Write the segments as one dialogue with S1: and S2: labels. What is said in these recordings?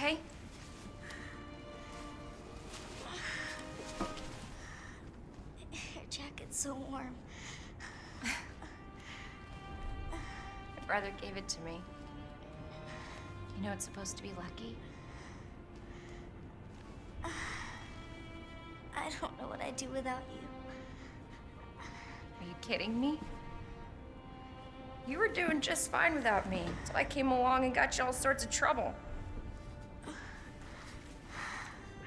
S1: okay?
S2: Your jacket's so warm.
S1: My brother gave it to me. You know it's supposed to be lucky?
S2: I don't know what I'd do without you.
S1: Are you kidding me? You were doing just fine without me, so I came along and got you all sorts of trouble. I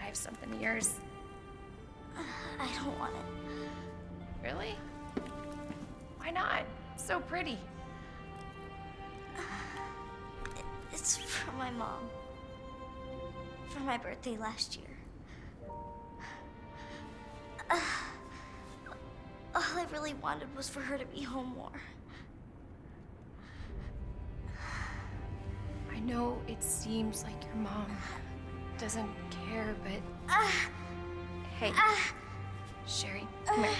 S1: have something of yours.
S2: I don't want it.
S1: Really? Why not? It's so pretty.
S2: It's from my mom. For my birthday last year. All I really wanted was for her to be home more.
S1: I know it seems like your mom doesn't care, but... Hey, Sherry, come here.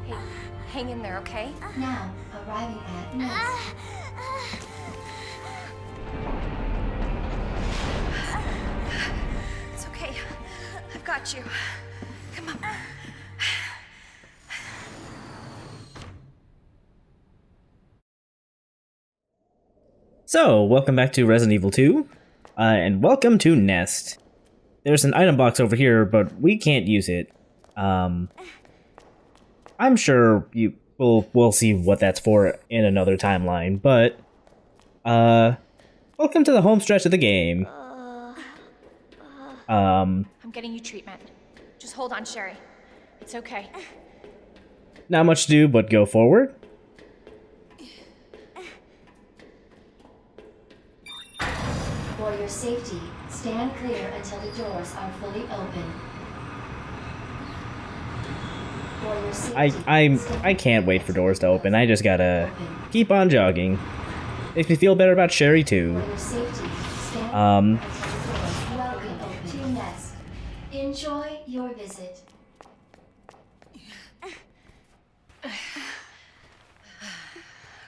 S1: Hey, hang in there, okay?
S3: Now, arriving at Nest.
S1: It's okay. I've got you. Come on.
S4: So, welcome back to Resident Evil 2, and welcome to Nest. There's an item box over here, but we can't use it. I'm sure we'll see what that's for in another timeline, but, welcome to the home stretch of the game.
S1: I'm getting you treatment. Just hold on, Sherry. It's okay.
S4: Not much to do but go forward.
S3: For your safety, stand clear until the doors are fully open. For your safety,
S4: I can't wait for doors to open. I just gotta keep on jogging. Makes me feel better about Sherry too.
S3: For your safety, stand
S4: Um,
S3: until the doors welcome to Nest. Enjoy your visit.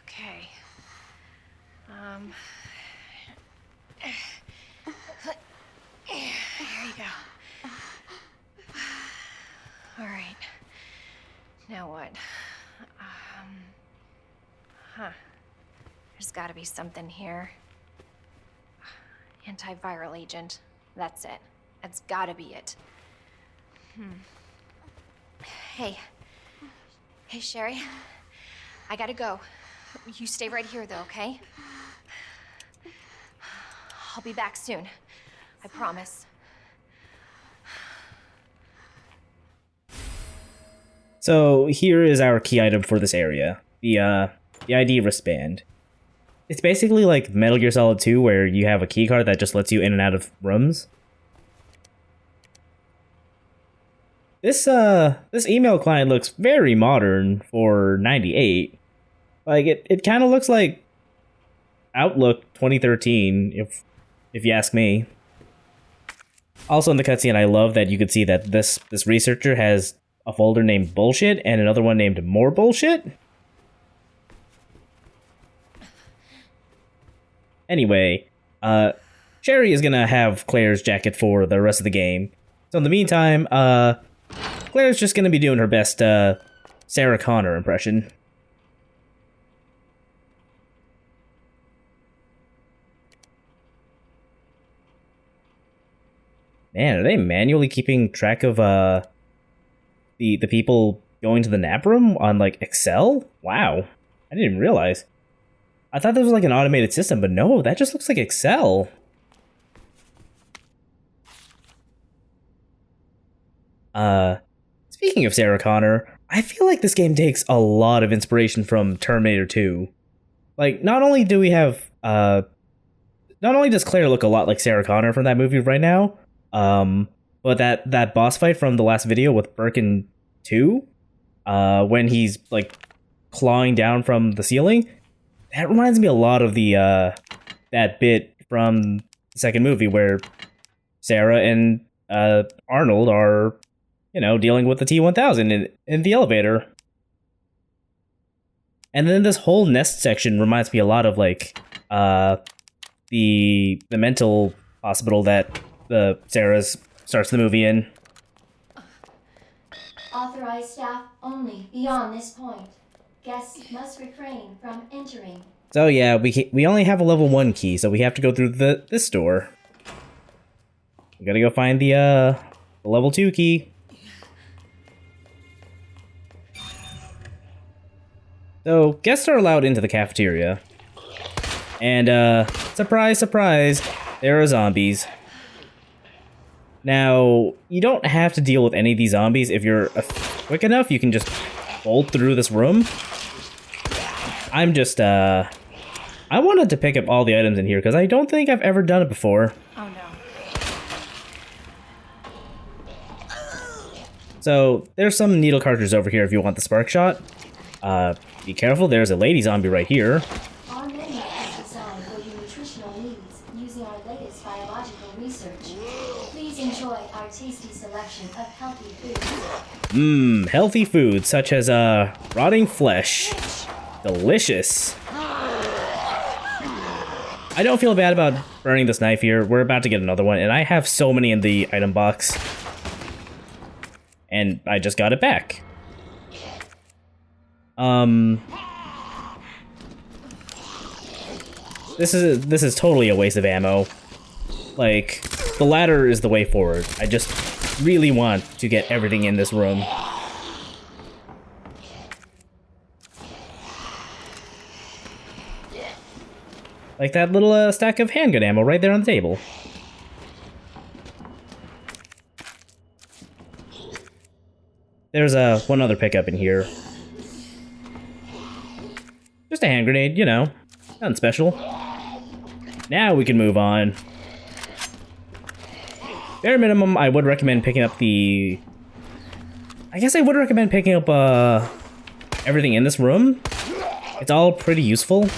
S1: Okay. Here you go. All right. Now what? There's gotta be something here. Antiviral agent. That's it. That's gotta be it. Hey. Hey, Sherry. I gotta go. You stay right here, though, okay? I'll be back soon. I promise.
S4: So here is our key item for this area. The ID wristband. It's basically like Metal Gear Solid 2 where you have a key card that just lets you in and out of rooms. This email client looks very modern for 98. Like it kind of looks like Outlook 2013 if you ask me. Also in the cutscene I love that you could see that this researcher has a folder named Bullshit and another one named More Bullshit. Anyway, Sherry is gonna have Claire's jacket for the rest of the game. So in the meantime, Claire's just gonna be doing her best Sarah Connor impression. Man, are they manually keeping track of the people going to the nap room on like Excel? Wow, I didn't even realize. I thought this was like an automated system, but no, that just looks like Excel. Speaking of Sarah Connor, I feel like this game takes a lot of inspiration from Terminator 2. Like, not only does Claire look a lot like Sarah Connor from that movie right now, but that boss fight from the last video with Birkin 2, when he's like clawing down from the ceiling, that reminds me a lot of the that bit from the second movie where Sarah and Arnold are, dealing with the T-1000 in the elevator. And then this whole nest section reminds me a lot of like the mental hospital that Sarah starts the movie in.
S3: Authorized staff only beyond this point. Guests must refrain from entering.
S4: So yeah, we only have a level 1 key, so we have to go through this door. We gotta go find the level 2 key. So guests are allowed into the cafeteria. And surprise, surprise, there are zombies. Now, you don't have to deal with any of these zombies. If you're quick enough, you can just bolt through this room. I'm just, I wanted to pick up all the items in here because I don't think I've ever done it before.
S1: Oh no.
S4: So, there's some needle cartridges over here if you want the spark shot. Be careful, there's a lady zombie right here.
S3: Our menu is designed for your nutritional needs using our latest biological research. Please enjoy our tasty selection of healthy foods.
S4: Mmm, healthy foods such as, rotting flesh. Delicious. I don't feel bad about burning this knife here. We're about to get another one, and I have so many in the item box. And I just got it back. This is totally a waste of ammo. Like, the ladder is the way forward. I just really want to get everything in this room. Like that little stack of handgun ammo right there on the table. There's one other pickup in here. Just a hand grenade, you know. Nothing special. Now we can move on. Bare minimum, I would recommend picking up the... I guess I would recommend picking up everything in this room. It's all pretty useful.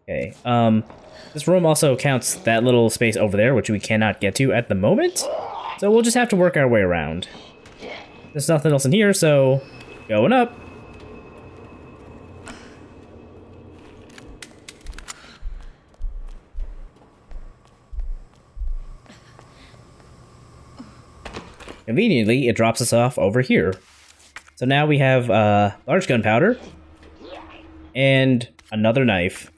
S4: Okay, this room also counts that little space over there, which we cannot get to at the moment. So we'll just have to work our way around. There's nothing else in here, so going up. Conveniently, it drops us off over here. So now we have large gunpowder and another knife.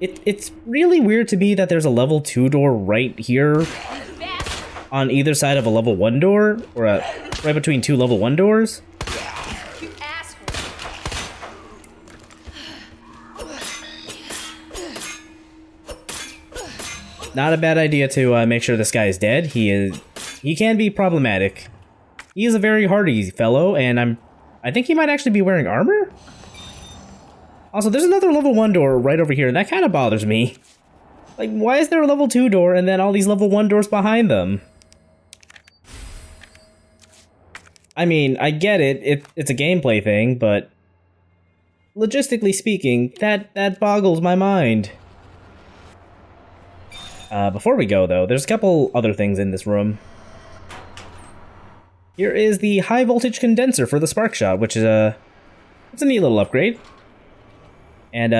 S4: It's really weird to me that there's a level 2 door right here on either side of a level 1 door, or right between 2 level 1 doors.
S1: You asshole.
S4: Not a bad idea to make sure this guy is dead. He can be problematic. He is a very hardy fellow, and I think he might actually be wearing armor? Also, there's another level 1 door right over here, and that kind of bothers me. Like, why is there a level 2 door and then all these level 1 doors behind them? I mean, I get it. It's a gameplay thing, but logistically speaking, that boggles my mind. Before we go, though, there's a couple other things in this room. Here is the high voltage condenser for the spark shot, which is it's a neat little upgrade. And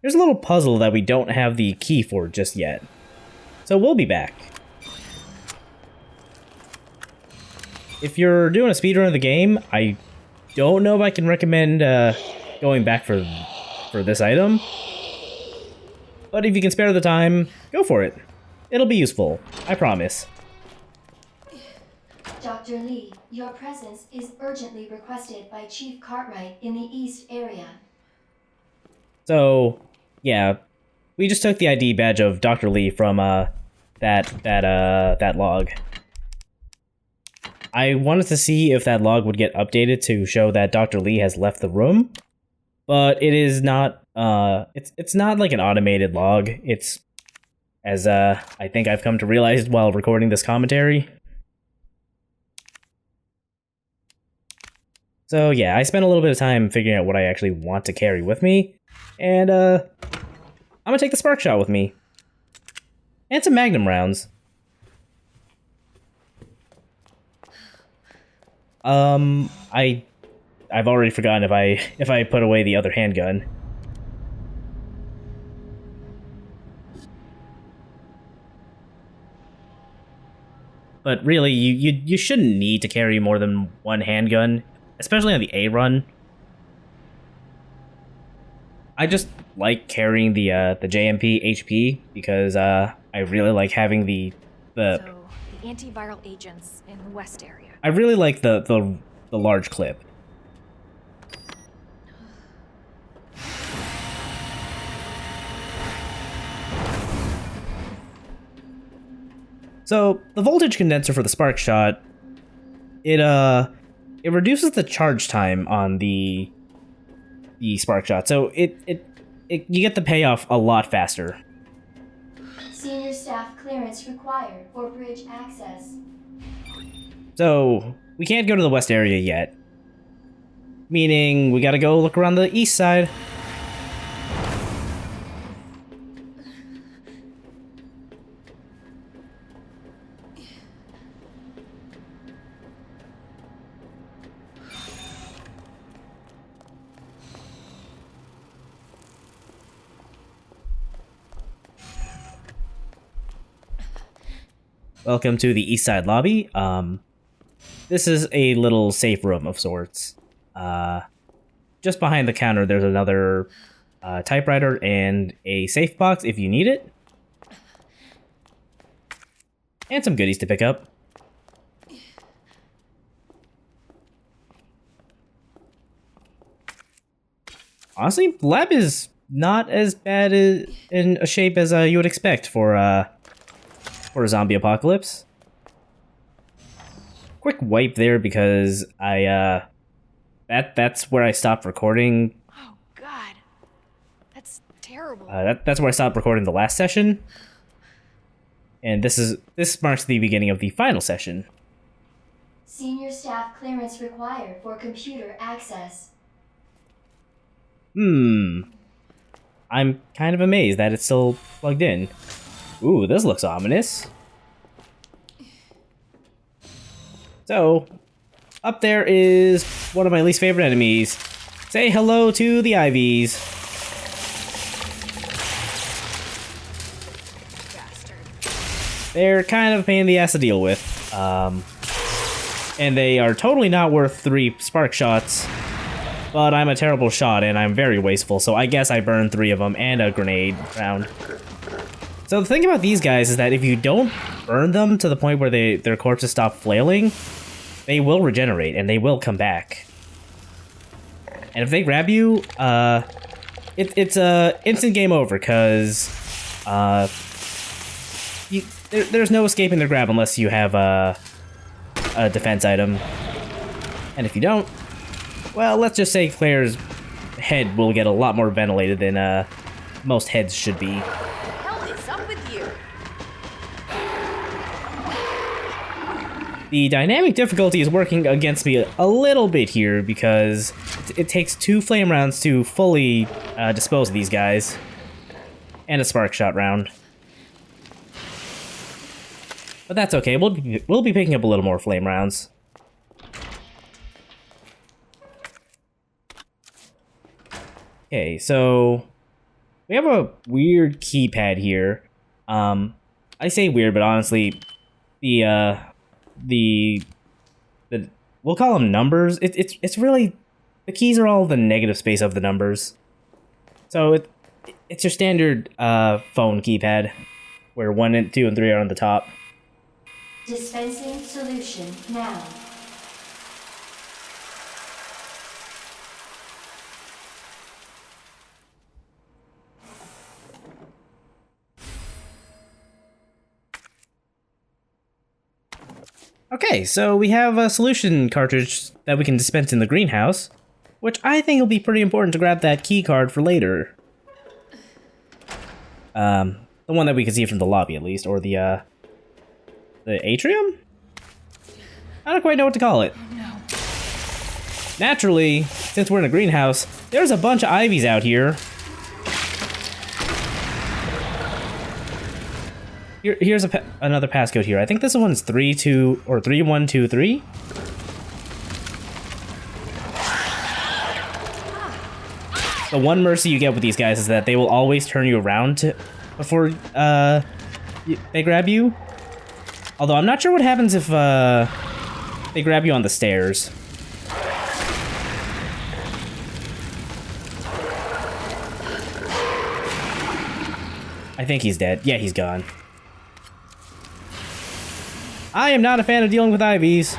S4: there's a little puzzle that we don't have the key for just yet. So we'll be back. If you're doing a speedrun of the game, I don't know if I can recommend going back for this item. But if you can spare the time, go for it. It'll be useful, I promise.
S3: Dr. Lee, your presence is urgently requested by Chief Cartwright in the East area.
S4: So, yeah, we just took the ID badge of Dr. Lee from that log. I wanted to see if that log would get updated to show that Dr. Lee has left the room, but it is not. It's not like an automated log. It's, as I think I've come to realize while recording this commentary. So yeah, I spent a little bit of time figuring out what I actually want to carry with me, and I'm gonna take the spark shot with me, and some magnum rounds. I've already forgotten if I put away the other handgun. But really, you shouldn't need to carry more than one handgun, especially on the A run. I just like carrying the JMP HP because I really like having the
S5: So, the antiviral agents in the west area.
S4: I really like the large clip. So the voltage condenser for the spark shot, it reduces the charge time on the spark shot, so it you get the payoff a lot faster.
S3: Senior staff clearance required for bridge access.
S4: So we can't go to the west area yet, meaning we gotta go look around the east side. Welcome to the east side lobby. This is a little safe room of sorts. Just behind the counter, there's another typewriter and a safe box if you need it. And some goodies to pick up. Honestly, the lab is not as bad in a shape as you would expect for a zombie apocalypse. Quick wipe there because that's where I stopped recording.
S5: Oh, God. That's terrible.
S4: That's where I stopped recording the last session. And this marks the beginning of the final session.
S3: Senior staff clearance required for computer access.
S4: I'm kind of amazed that it's still plugged in. Ooh, this looks ominous. So, up there is one of my least favorite enemies. Say hello to the Ivies.
S5: Bastard.
S4: They're kind of a pain in the ass to deal with. And they are totally not worth 3 spark shots. But I'm a terrible shot and I'm very wasteful, so I guess I burned 3 of them and a grenade round. So the thing about these guys is that if you don't burn them to the point where their corpses stop flailing, they will regenerate and they will come back. And if they grab you, it's a instant game over because there's no escaping their grab unless you have a defense item. And if you don't, well, let's just say Claire's head will get a lot more ventilated than most heads should be. The dynamic difficulty is working against me a little bit here because it takes 2 flame rounds to fully dispose of these guys. And a spark shot round. But that's okay, we'll be picking up a little more flame rounds. Okay, so we have a weird keypad here. I say weird, but honestly, the we'll call them numbers. It's really, the keys are all the negative space of the numbers. So it's your standard phone keypad, where 1 and 2 and 3 are on the top.
S3: Dispensing solution now.
S4: Okay, so we have a solution cartridge that we can dispense in the greenhouse, which I think will be pretty important to grab that key card for later. The one that we can see from the lobby, at least, or the atrium? I don't quite know what to call it.
S5: No.
S4: Naturally, since we're in a greenhouse, there's a bunch of ivies out here. Here's another passcode here. I think this one's 3123. the one mercy you get with these guys is that they will always turn you around before they grab you. Although I'm not sure what happens if they grab you on the stairs. I think he's dead. Yeah, he's gone. I am not a fan of dealing with IVs.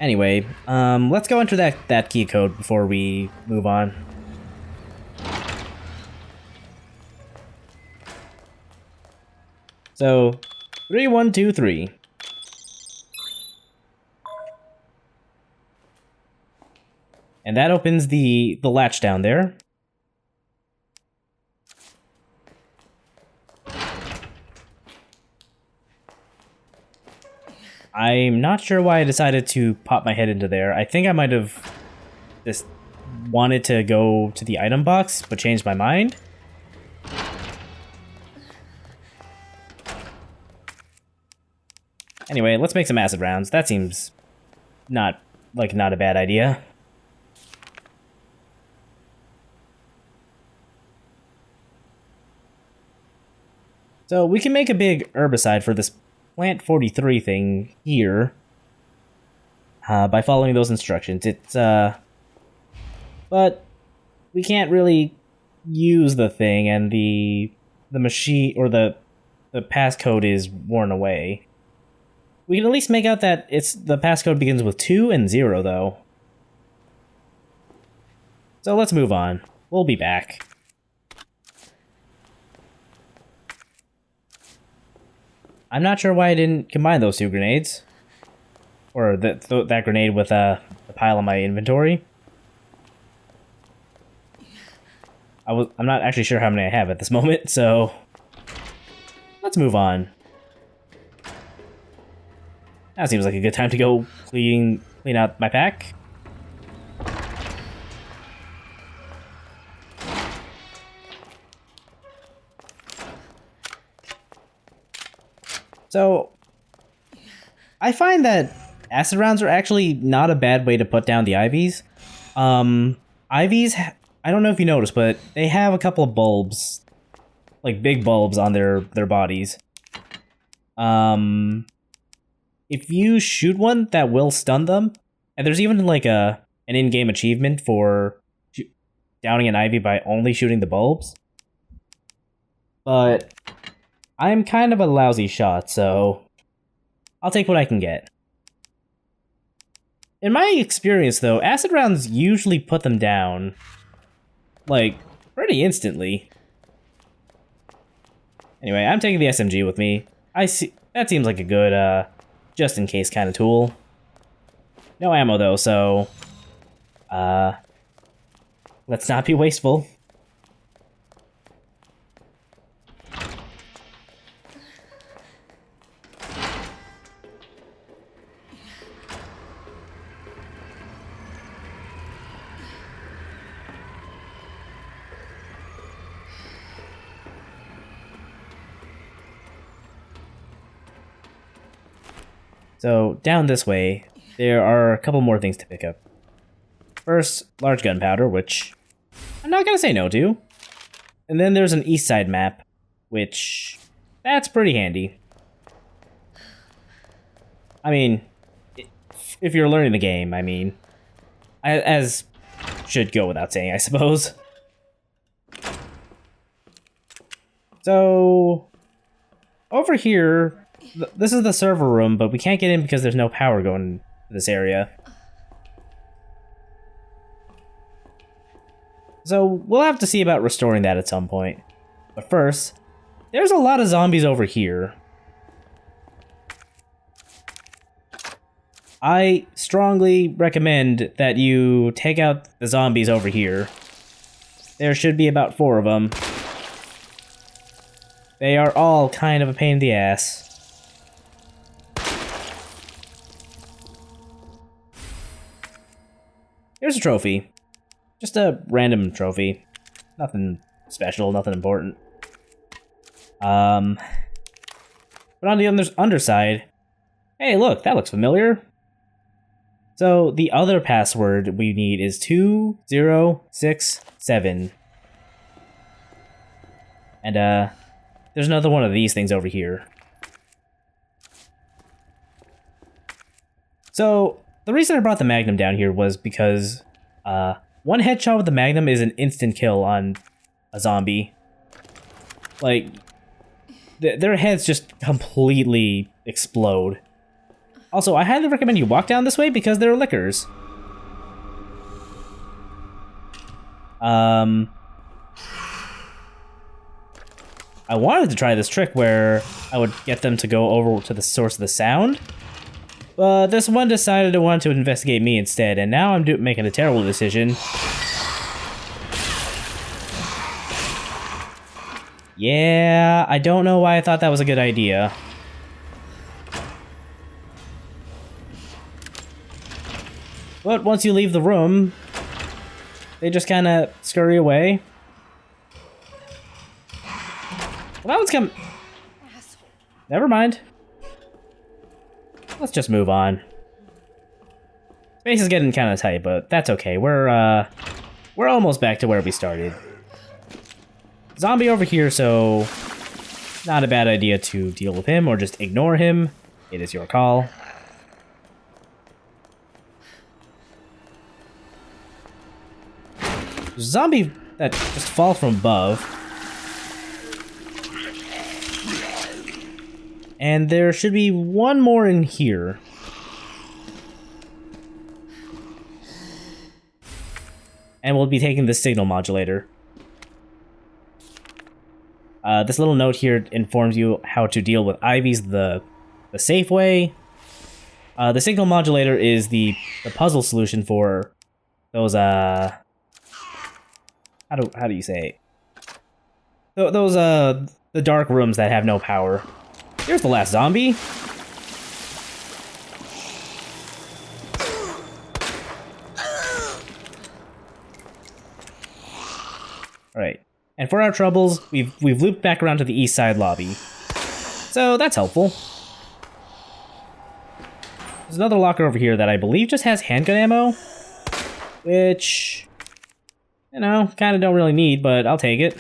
S4: Anyway, let's go enter that key code before we move on. So, 3123. And that opens the latch down there. I'm not sure why I decided to pop my head into there. I think I might have just wanted to go to the item box, but changed my mind. Anyway, let's make some acid rounds. That seems not a bad idea. So we can make a big herbicide for this Plant 43 thing here by following those instructions. But we can't really use the thing, and the machine or the passcode is worn away. We can at least make out that the passcode begins with 2 and 0 though. So let's move on. We'll be back. I'm not sure why I didn't combine those two grenades. Or that grenade with the pile in my inventory. I'm not actually sure how many I have at this moment, so let's move on. That seems like a good time to go clean out my pack. So, I find that acid rounds are actually not a bad way to put down the IVs. IVs, I don't know if you noticed, but they have a couple of bulbs, like big bulbs on their bodies. If you shoot one, that will stun them. And there's even like an in-game achievement for downing an IV by only shooting the bulbs. But I'm kind of a lousy shot, so I'll take what I can get. In my experience, though, acid rounds usually put them down, like, pretty instantly. Anyway, I'm taking the SMG with me. That seems like a good, just-in-case kind of tool. No ammo, though, so let's not be wasteful. So, down this way, there are a couple more things to pick up. First, large gunpowder, which I'm not gonna say no to. And then there's an east side map, which that's pretty handy. I mean, if you're learning the game, I mean, as should go without saying, I suppose. So, over here, this is the server room, but we can't get in because there's no power going to this area. So we'll have to see about restoring that at some point. But first, there's a lot of zombies over here. I strongly recommend that you take out the zombies over here. There should be about 4 of them. They are all kind of a pain in the ass. Here's a trophy. Just a random trophy. Nothing special, nothing important. But on the underside, Hey, look, that looks familiar. So the other password we need is 2067. And there's another one of these things over here. So the reason I brought the Magnum down here was because one headshot with the Magnum is an instant kill on a zombie. Like, their heads just completely explode. Also, I highly recommend you walk down this way because there are lickers. I wanted to try this trick where I would get them to go over to the source of the sound, but this one decided to want to investigate me instead, and now I'm making a terrible decision. Yeah, I don't know why I thought that was a good idea. But once you leave the room, they just kind of scurry away. Well, that one's come. Never mind. Let's just move on. Space is getting kind of tight, but that's okay. We're almost back to where we started. Zombie over here, so not a bad idea to deal with him or just ignore him. It is your call. Zombie that just falls from above. And there should be one more in here. And we'll be taking the signal modulator. This little note here informs you how to deal with IVs the safe way. The signal modulator is the puzzle solution for those how do you say it? Those the dark rooms that have no power. Here's the last zombie. Alright. And for our troubles, we've looped back around to the east side lobby. So that's helpful. There's another locker over here that I believe just has handgun ammo. Which, you know, kind of don't really need, but I'll take it.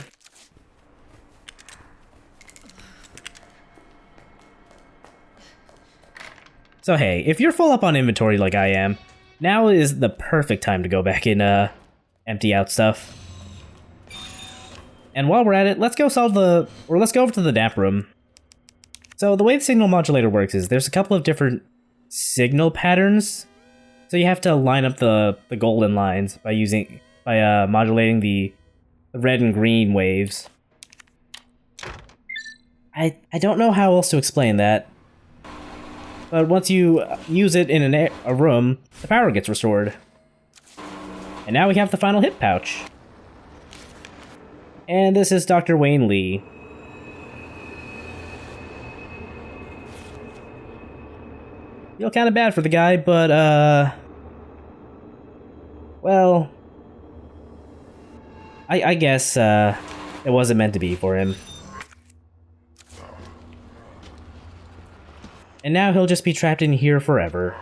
S4: So hey, if you're full up on inventory like I am, now is the perfect time to go back and empty out stuff. And while we're at it, let's go over to the DAP room. So the way the signal modulator works is there's a couple of different signal patterns. So you have to line up the golden lines by modulating the red and green waves. I don't know how else to explain that. But once you use it in a room, the power gets restored. And now we have the final hit pouch. And this is Dr. Wayne Lee. Feel kind of bad for the guy, but, well, I guess, it wasn't meant to be for him. And now he'll just be trapped in here forever.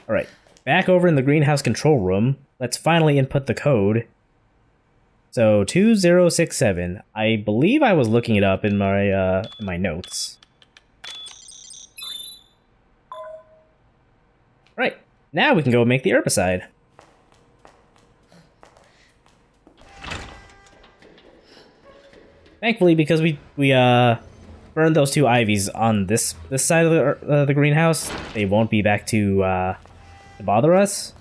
S4: Alright, back over in the greenhouse control room, let's finally input the code. So, 2067. I believe I was looking it up in my notes. Right, now we can go make the herbicide. Thankfully, because we burned those two ivies on this side of the greenhouse, they won't be back to bother us.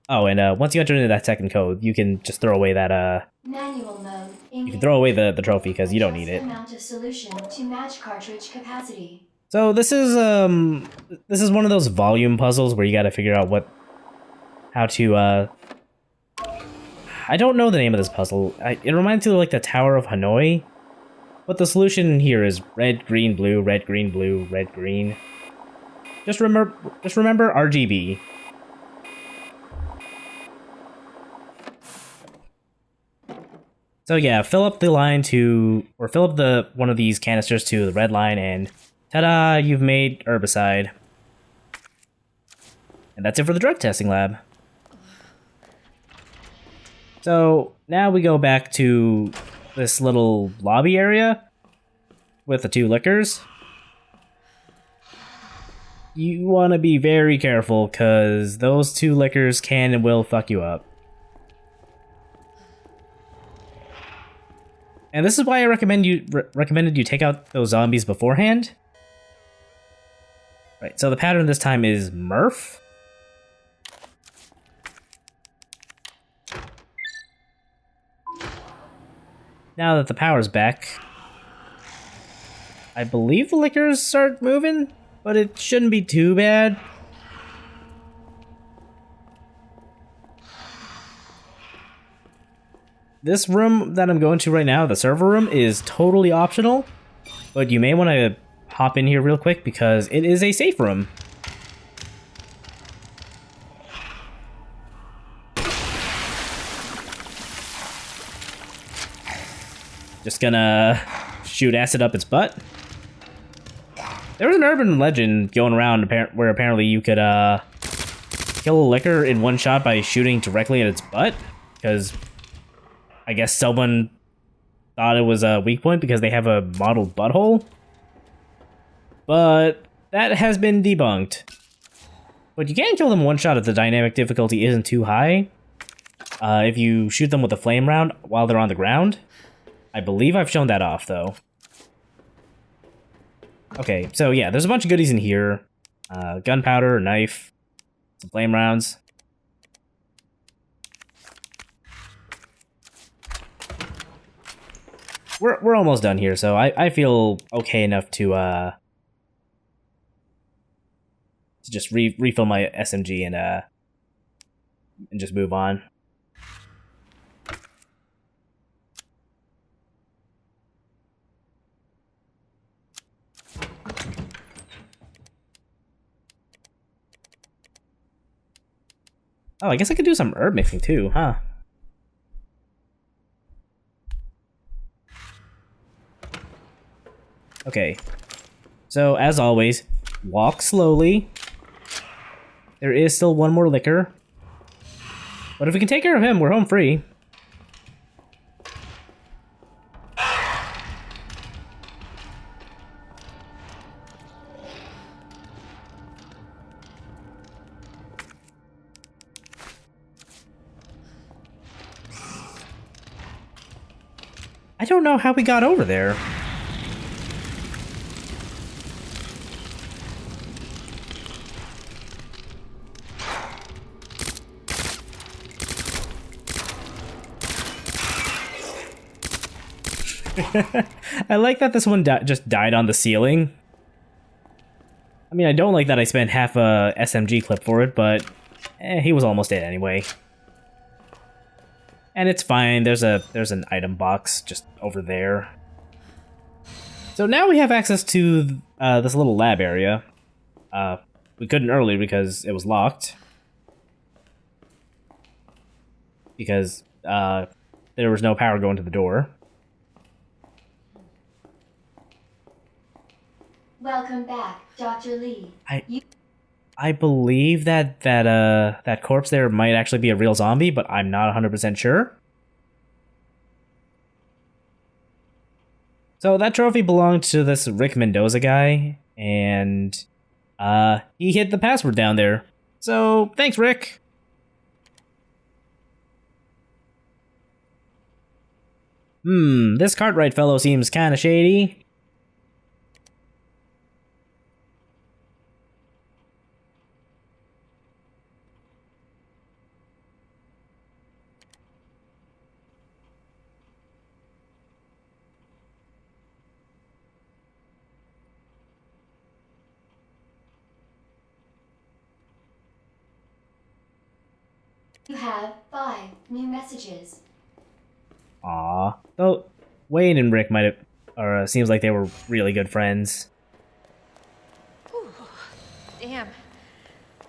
S4: Oh, and once you enter into that second code, you can just throw away that
S3: Manual mode.
S4: you can throw away the trophy because you don't need it.
S3: Amount of solution to match cartridge capacity.
S4: So this is one of those volume puzzles where you got to figure out how to I don't know the name of this puzzle. It reminds me of like the Tower of Hanoi, but the solution here is red, green, blue, red, green, blue, red, green. Just remember RGB. So yeah, fill up the line to, or fill up the one of these canisters to the red line, and ta-da! You've made herbicide. And that's it for the drug testing lab. So now we go back to this little lobby area with the 2 liquors. You want to be very careful, because those 2 liquors can and will fuck you up. And this is why I recommended you take out those zombies beforehand. Right, so the pattern this time is Murph. Now that the power's back, I believe the liquors start moving, but it shouldn't be too bad. This room that I'm going to right now, the server room, is totally optional, but you may want to hop in here real quick because it is a safe room. Just gonna shoot acid up its butt. There was an urban legend going around where apparently you could kill a liquor in one shot by shooting directly at its butt, because I guess someone thought it was a weak point because they have a modeled butthole. But that has been debunked. But you can kill them one shot if the dynamic difficulty isn't too high. If you shoot them with a flame round while they're on the ground. I believe I've shown that off, though. Okay, so yeah, there's a bunch of goodies in here. Gunpowder, a knife, some flame rounds. We're almost done here, so I feel okay enough to just refill my SMG and just move on. Oh, I guess I could do some herb mixing too, huh? Okay. So, as always, walk slowly. There is still one more liquor. But if we can take care of him, we're home free. I don't know how we got over there. I like that this one just died on the ceiling. I mean, I don't like that I spent half a SMG clip for it, but he was almost dead anyway. And it's fine, there's an item box just over there. So now we have access to this little lab area. We couldn't earlier because it was locked. Because there was no power going to the door.
S3: Welcome back, Dr. Lee.
S4: I believe that corpse there might actually be a real zombie, but I'm not 100% sure. So that trophy belonged to this Rick Mendoza guy, and he hid the password down there. So thanks, Rick. This Cartwright fellow seems kind of shady.
S3: You have 5 new messages.
S4: Aw. Though Wayne and Rick might have, or seems like they were really good friends.
S1: Whew. Damn.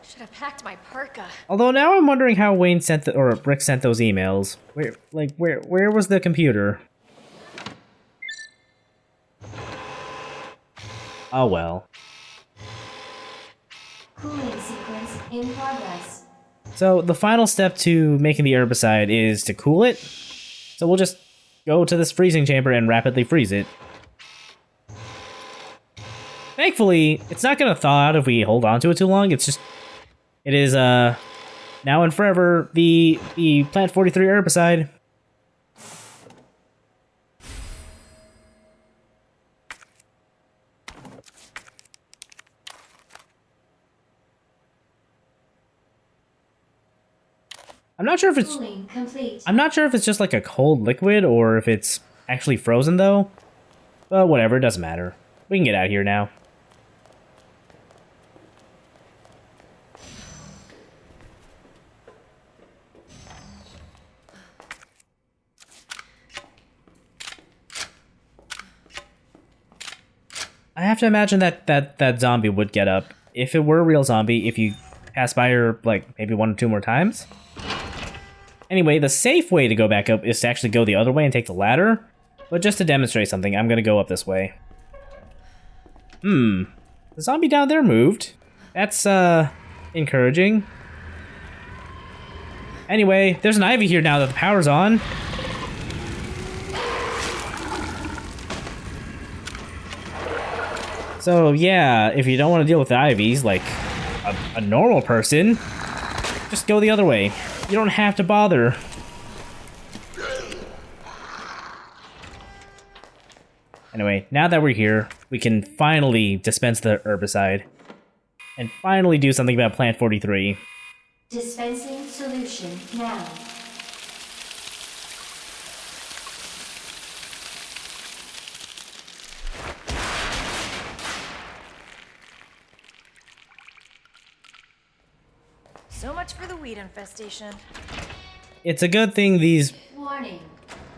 S5: Should have packed my parka.
S4: Although now I'm wondering how Wayne sent or Rick sent those emails. Where was the computer? Oh well.
S3: Cooling sequence in progress.
S4: So the final step to making the herbicide is to cool it. So we'll just go to this freezing chamber and rapidly freeze it. Thankfully, it's not gonna thaw out if we hold on to it too long. It is now and forever the Plant 43 herbicide. I'm not sure if it's
S3: Cooling complete.
S4: I'm not sure if it's just like a cold liquid or if it's actually frozen though. But whatever, it doesn't matter. We can get out of here now. I have to imagine that zombie would get up. If it were a real zombie, if you pass by her like maybe 1 or 2 more times. Anyway, the safe way to go back up is to actually go the other way and take the ladder. But just to demonstrate something, I'm gonna go up this way. The zombie down there moved. That's, encouraging. Anyway, there's an ivy here now that the power's on. So, yeah, if you don't want to deal with the ivies, like a normal person, just go the other way. You don't have to bother. Anyway, now that we're here, we can finally dispense the herbicide. And finally do something about Plant 43.
S3: Dispensing solution now.
S5: So much for the weed infestation.
S4: It's a good thing these...
S3: Warning.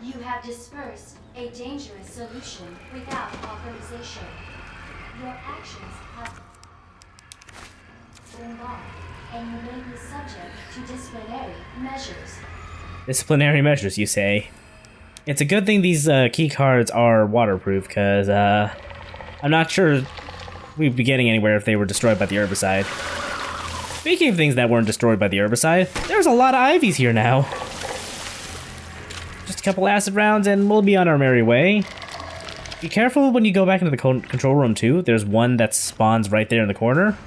S3: You have dispersed a dangerous solution without authorization. Your actions have been logged, and you may be subject to disciplinary measures.
S4: Disciplinary measures, you say? It's a good thing these key cards are waterproof, because I'm not sure we'd be getting anywhere if they were destroyed by the herbicide. Speaking of things that weren't destroyed by the herbicide, there's a lot of ivies here now. Just a couple acid rounds and we'll be on our merry way. Be careful when you go back into the control room too. There's one that spawns right there in the corner.